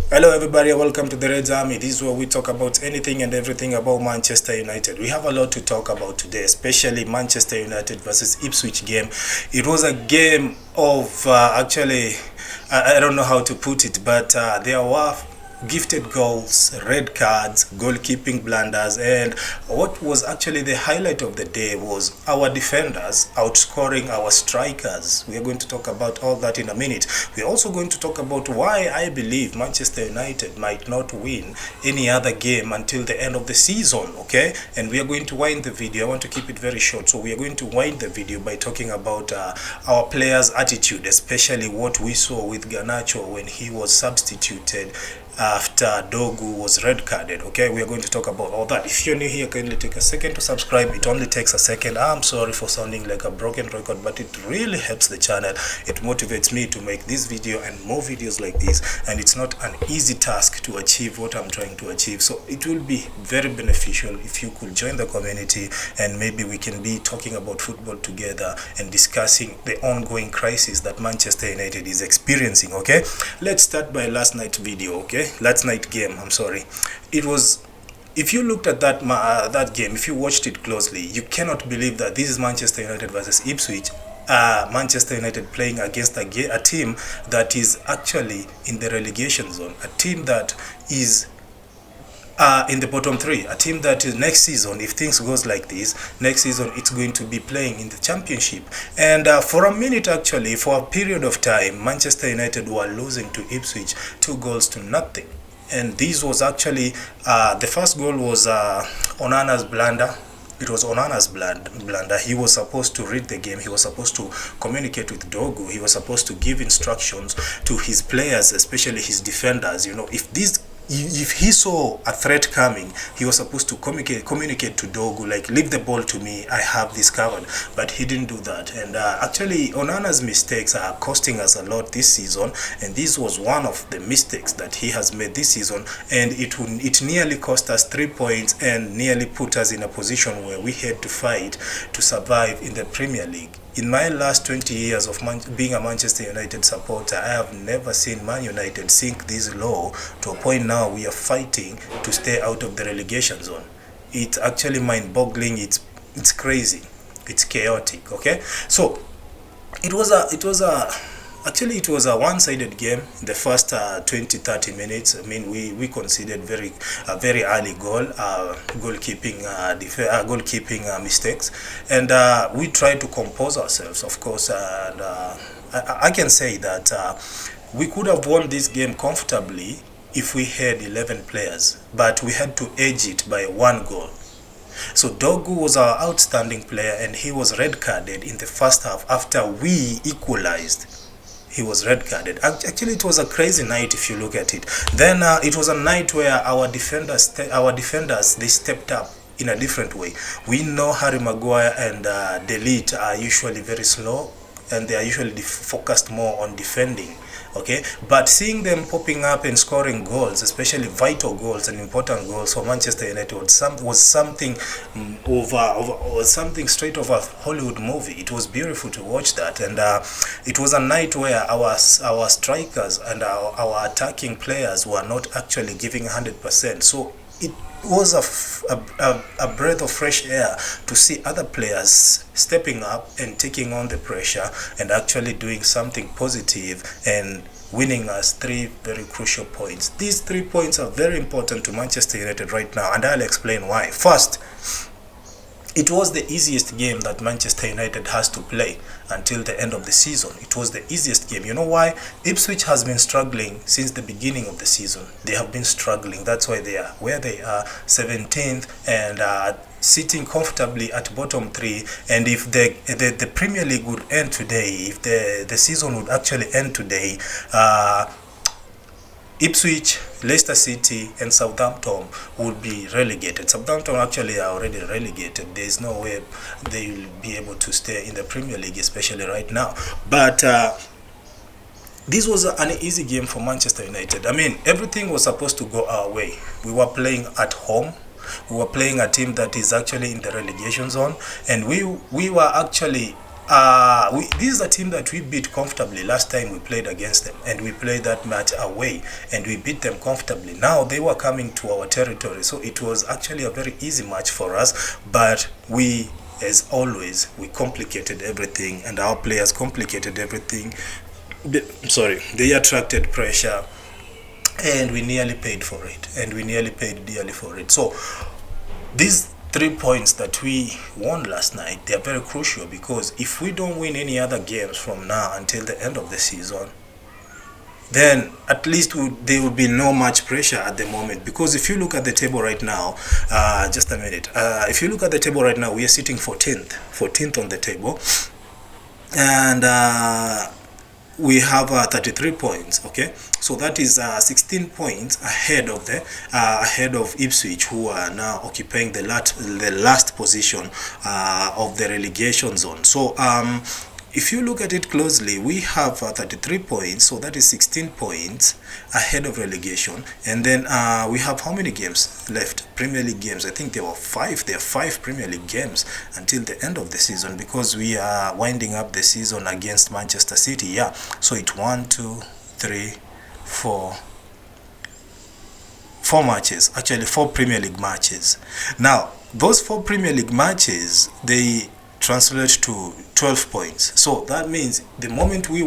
Hello everybody and welcome to the Reds Army. This is where we talk about anything and everything about Manchester United. We have a lot to talk about today, especially Manchester United versus Ipswich game. It was a game of I don't know how to put it, but there were gifted goals, red cards, goalkeeping blunders, and what was actually the highlight of the day was our defenders outscoring our strikers. We are going to talk about all that in a minute. We are also going to talk about why I believe Manchester United might not win any other game until the end of the season, okay? And we are going to wind the video. I want to keep it very short, so we are going to wind the video by talking about our players' attitude, especially what we saw with Garnacho when he was substituted after Dogu was red carded. Okay, we are going to talk about all that. If you're new here, kindly take a second to subscribe. It only takes a second. I'm sorry for sounding like a broken record, but it really helps the channel. It motivates me to make this video and more videos like this, and it's not an easy task to achieve what I'm trying to achieve. So it will be very beneficial if you could join the community, and maybe we can be talking about football together and discussing the ongoing crisis that Manchester United is experiencing. Okay, let's start by last night's video. Okay, last night game, I'm sorry. It was, if you looked at that game, if you watched it closely, you cannot believe that this is Manchester United versus Ipswich. Manchester United playing against a team that is actually in the relegation zone, a team that is in the bottom three, a team that is next season, if things goes like this, next season it's going to be playing in the championship. And for a minute, actually, for a period of time, Manchester United were losing to Ipswich 2-0. And this was actually, the first goal was Onana's blunder. It was Onana's blunder. He was supposed to read the game. He was supposed to communicate with Dogu. He was supposed to give instructions to his players, especially his defenders. You know, if he saw a threat coming, he was supposed to communicate to Dogu, like, leave the ball to me, I have this covered. But he didn't do that. And actually, Onana's mistakes are costing us a lot this season. And this was one of the mistakes that he has made this season. And it nearly cost us 3 points and nearly put us in a position where we had to fight to survive in the Premier League. In my last 20 years of being a Manchester United supporter, I have never seen Man United sink this low to a point now we are fighting to stay out of the relegation zone. It's actually mind-boggling. It's crazy. It's chaotic. Okay, so it was a one-sided game. The first 20-30 minutes, I mean, we conceded a very early goalkeeping mistakes, and we tried to compose ourselves, of course, and I can say that we could have won this game comfortably if we had 11 players, but we had to edge it by 1 goal. So Dogu was our outstanding player, and he was red carded in the first half after we equalized. He was red carded. Actually, it was a crazy night if you look at it. Then it was a night where our defenders they stepped up in a different way. We know Harry Maguire and Delete are usually very slow, and they are usually focused more on defending. Okay, but seeing them popping up and scoring goals, especially vital goals and important goals for Manchester United, was something something straight off a Hollywood movie. It was beautiful to watch that, and it was a night where our strikers and our attacking players were not actually giving 100%. So it was a breath of fresh air to see other players stepping up and taking on the pressure and actually doing something positive and winning us 3 very crucial points. These 3 points are very important to Manchester United right now, and I'll explain why. First, it was the easiest game that Manchester United has to play until the end of the season. It was the easiest game. You know why? Ipswich has been struggling since the beginning of the season. They have been struggling. That's why they are where they are, 17th, and sitting comfortably at bottom 3. And if the Premier League would end today, if the season would actually end today, Ipswich, Leicester City, and Southampton would be relegated. Southampton actually are already relegated. There is no way they will be able to stay in the Premier League, especially right now. But this was an easy game for Manchester United. I mean, everything was supposed to go our way. We were playing at home. We were playing a team that is actually in the relegation zone, and we were actually this is a team that we beat comfortably last time we played against them, and we played that match away and we beat them comfortably. Now they were coming to our territory, so it was actually a very easy match for us, but we, as always, we complicated everything, and our players complicated everything. They attracted pressure, and we nearly paid for it, and we nearly paid dearly for it. So these 3 points that we won last night, they are very crucial, because if we don't win any other games from now until the end of the season, then at least there will be no much pressure at the moment. Because if you look at the table right now, just a minute, if you look at the table right now, we are sitting 14th on the table, and we have 33 points. Okay, so that is 16 points ahead of Ipswich, who are now occupying the last position of the relegation zone. So if you look at it closely, we have 33 points, so that is 16 points ahead of relegation. And then we have how many games left? Premier League games. I think there are 5 Premier League games until the end of the season, because we are winding up the season against Manchester City. Yeah, so it's 1, 2, 3, 4 matches, actually 4 Premier League matches. Now those 4 Premier League matches, they translate to 12 points. So that means the moment we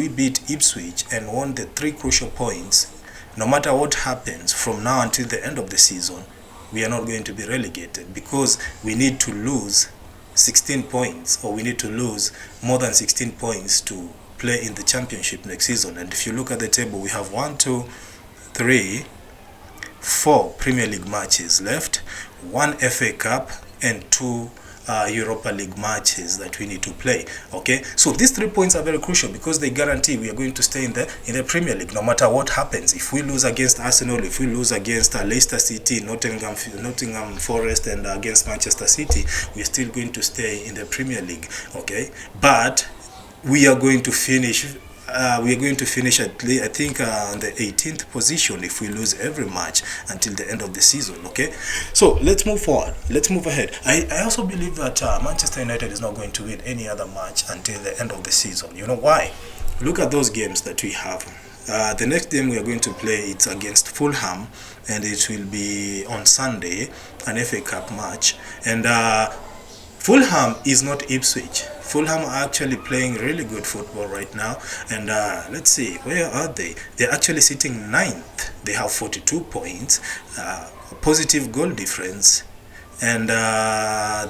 beat Ipswich and won the 3 crucial points, no matter what happens from now until the end of the season, we are not going to be relegated, because we need to lose 16 points, or we need to lose more than 16 points to play in the championship next season. And if you look at the table, we have 1, 2, 3, 4 Premier League matches left, 1 FA Cup, and 2 Europa League matches that we need to play. Okay, so these 3 points are very crucial, because they guarantee we are going to stay in the Premier League no matter what happens. If we lose against Arsenal, if we lose against Leicester City, Nottingham Forest, and against Manchester City, we are still going to stay in the Premier League. Okay, but we are going to finish at least, I think, on the 18th position if we lose every match until the end of the season. Okay, so let's move forward, let's move ahead. I also believe that Manchester United is not going to win any other match until the end of the season. You know why? Look at those games that we have. The next game we are going to play, it's against Fulham, and it will be on Sunday, an FA Cup match. And Fulham is not Ipswich. Fulham are actually playing really good football right now, and let's see, where are they? They're actually sitting 9th. They have 42 points, positive goal difference, and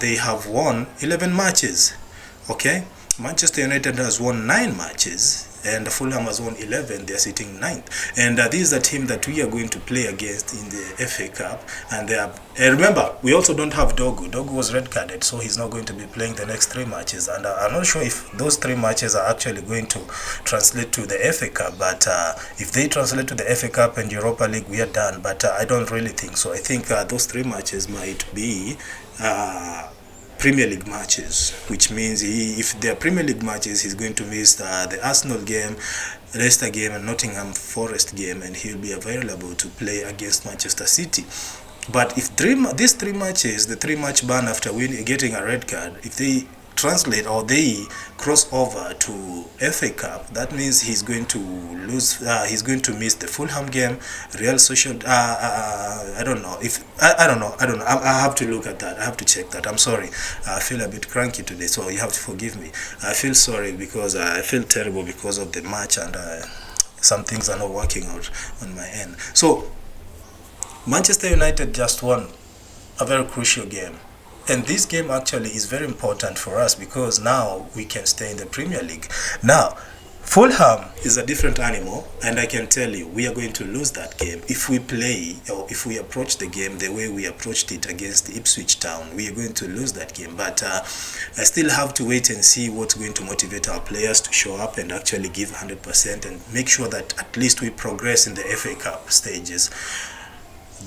they have won 11 matches. Okay, Manchester United has won 9 matches, and Fulham has won 11. They are sitting 9th, and this is the team that we are going to play against in the FA Cup. And they are, remember, we also don't have Dogu. Dogu was red carded, so he's not going to be playing the next 3 matches, and I'm not sure if those 3 matches are actually going to translate to the FA Cup. But if they translate to the FA Cup and Europa League, we are done. But I don't really think so. I think those 3 matches might be Premier League matches, which means if they are Premier League matches, he's going to miss the Arsenal game, Leicester game, and Nottingham Forest game, and he'll be available to play against Manchester City. But if these 3 matches, the 3-match ban after getting a red card, if they translate or they cross over to FA Cup, that means he's going to lose. He's going to miss the Fulham game, Real Social. I don't know if I don't know. I have to look at that. I have to check that. I'm sorry. I feel a bit cranky today, so you have to forgive me. I feel sorry because I feel terrible because of the match, and some things are not working out on my end. So Manchester United just won a very crucial game. And this game actually is very important for us because now we can stay in the Premier League. Now, Fulham is a different animal, and I can tell you we are going to lose that game if we play, or if we approach the game the way we approached it against Ipswich Town. We are going to lose that game, but I still have to wait and see what's going to motivate our players to show up and actually give 100% and make sure that at least we progress in the FA Cup stages.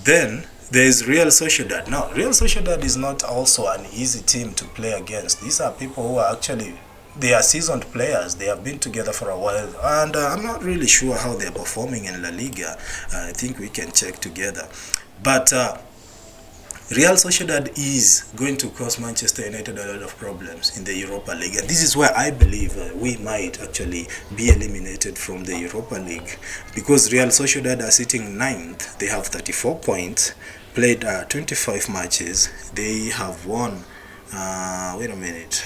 Then there's Real Sociedad. Now, Real Sociedad is not also an easy team to play against. These are people who are actually, they are seasoned players. They have been together for a while, and I'm not really sure how they're performing in La Liga. I think we can check together. But Real Sociedad is going to cause Manchester United a lot of problems in the Europa League, and this is where I believe we might actually be eliminated from the Europa League, because Real Sociedad are sitting 9th. They have 34 points, played 25 matches. They have won wait a minute.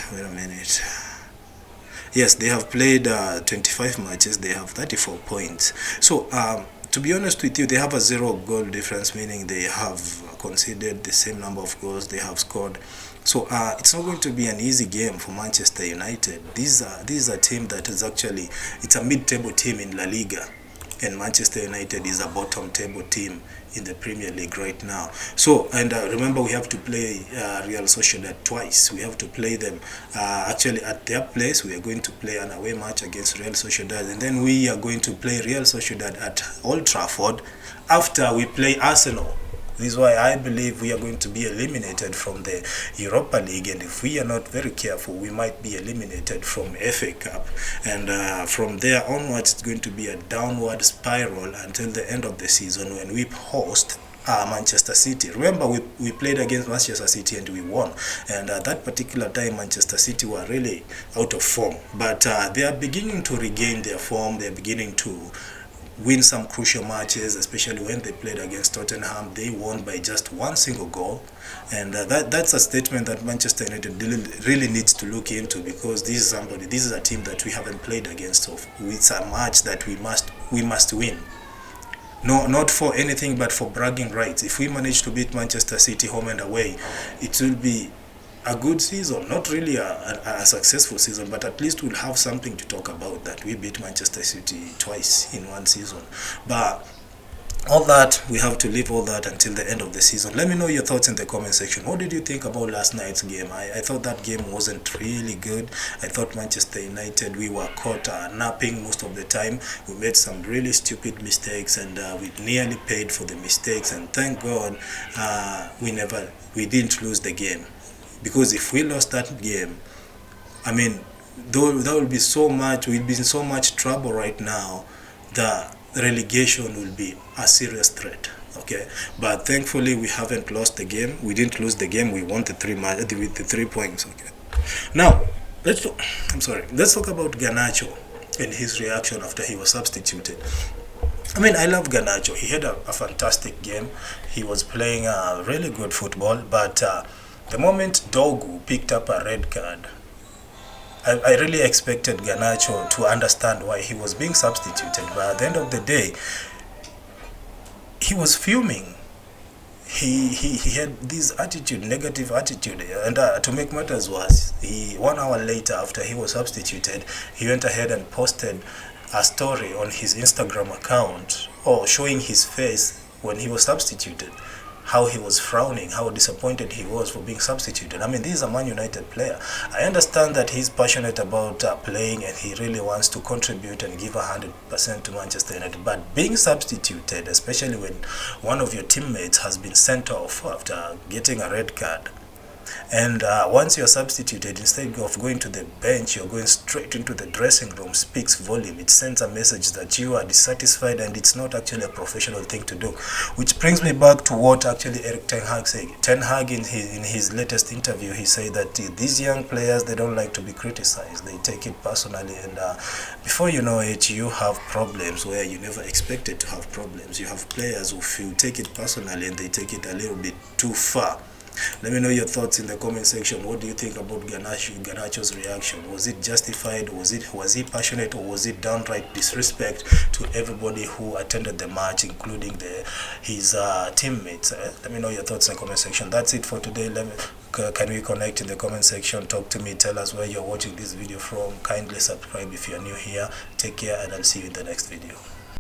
Yes, they have played 25 matches. They have 34 points. So to be honest with you, they have a 0 goal difference, meaning they have conceded the same number of goals they have scored. So it's not going to be an easy game for Manchester United. These are a team that is actually, it's a mid-table team in La Liga, and Manchester United is a bottom table team in the Premier League right now. So, and remember, we have to play Real Sociedad twice. We have to play them actually at their place. We are going to play an away match against Real Sociedad, and then we are going to play Real Sociedad at Old Trafford after we play Arsenal. This is why I believe we are going to be eliminated from the Europa League, and if we are not very careful, we might be eliminated from FA Cup. And from there onwards, it's going to be a downward spiral until the end of the season, when we host Manchester City. Remember, we played against Manchester City and we won, and at that particular time Manchester City were really out of form, but they are beginning to regain their form. They are beginning to win some crucial matches, especially when they played against Tottenham. They won by just 1 single goal, and that's a statement that Manchester United really needs to look into, because this is a team that we haven't played against. So it's a match that we must win. No, not for anything, but for bragging rights. If we manage to beat Manchester City home and away, it will be a good season. Not really a successful season, but at least we'll have something to talk about, that we beat Manchester City twice in one season. But all that, we have to leave all that until the end of the season. Let me know your thoughts in the comment section. What did you think about last night's game? I thought that game wasn't really good. I thought Manchester United, we were caught napping most of the time. We made some really stupid mistakes, and we nearly paid for the mistakes, and thank God we didn't lose the game. Because if we lost that game, I mean, there will be so much, we'll be in so much trouble right now. The relegation will be a serious threat. Okay, but thankfully we haven't lost the game. We didn't lose the game. We won the 3 points. Okay, now let's talk about Garnacho and his reaction after he was substituted. I mean, I love Garnacho. He had a fantastic game. He was playing really good football, but the moment Dogu picked up a red card, I really expected Garnacho to understand why he was being substituted, but at the end of the day, he was fuming. He had this negative attitude, and to make matters worse, 1 hour later after he was substituted, he went ahead and posted a story on his Instagram account, showing his face when he was substituted, how he was frowning, how disappointed he was for being substituted. I mean, this is a Man United player. I understand that he's passionate about playing, and he really wants to contribute and give 100% to Manchester United. But being substituted, especially when one of your teammates has been sent off after getting a red card, and once you're substituted, instead of going to the bench, you're going straight into the dressing room, speaks volume. It sends a message that you are dissatisfied, and it's not actually a professional thing to do. Which brings me back to what actually Erik Ten Hag said. Ten Hag, in his latest interview, he said that these young players, they don't like to be criticized. They take it personally, and before you know it, you have problems where you never expected to have problems. You have players who take it personally, and they take it a little bit too far. Let me know your thoughts in the comment section. What do you think about Garnacho's reaction? Was it justified? Was he passionate, or was it downright disrespect to everybody who attended the match, including his teammates? Let me know your thoughts in the comment section. That's it for today. Can we connect in the comment section? Talk to me. Tell us where you're watching this video from. Kindly subscribe if you're new here. Take care, and I'll see you in the next video.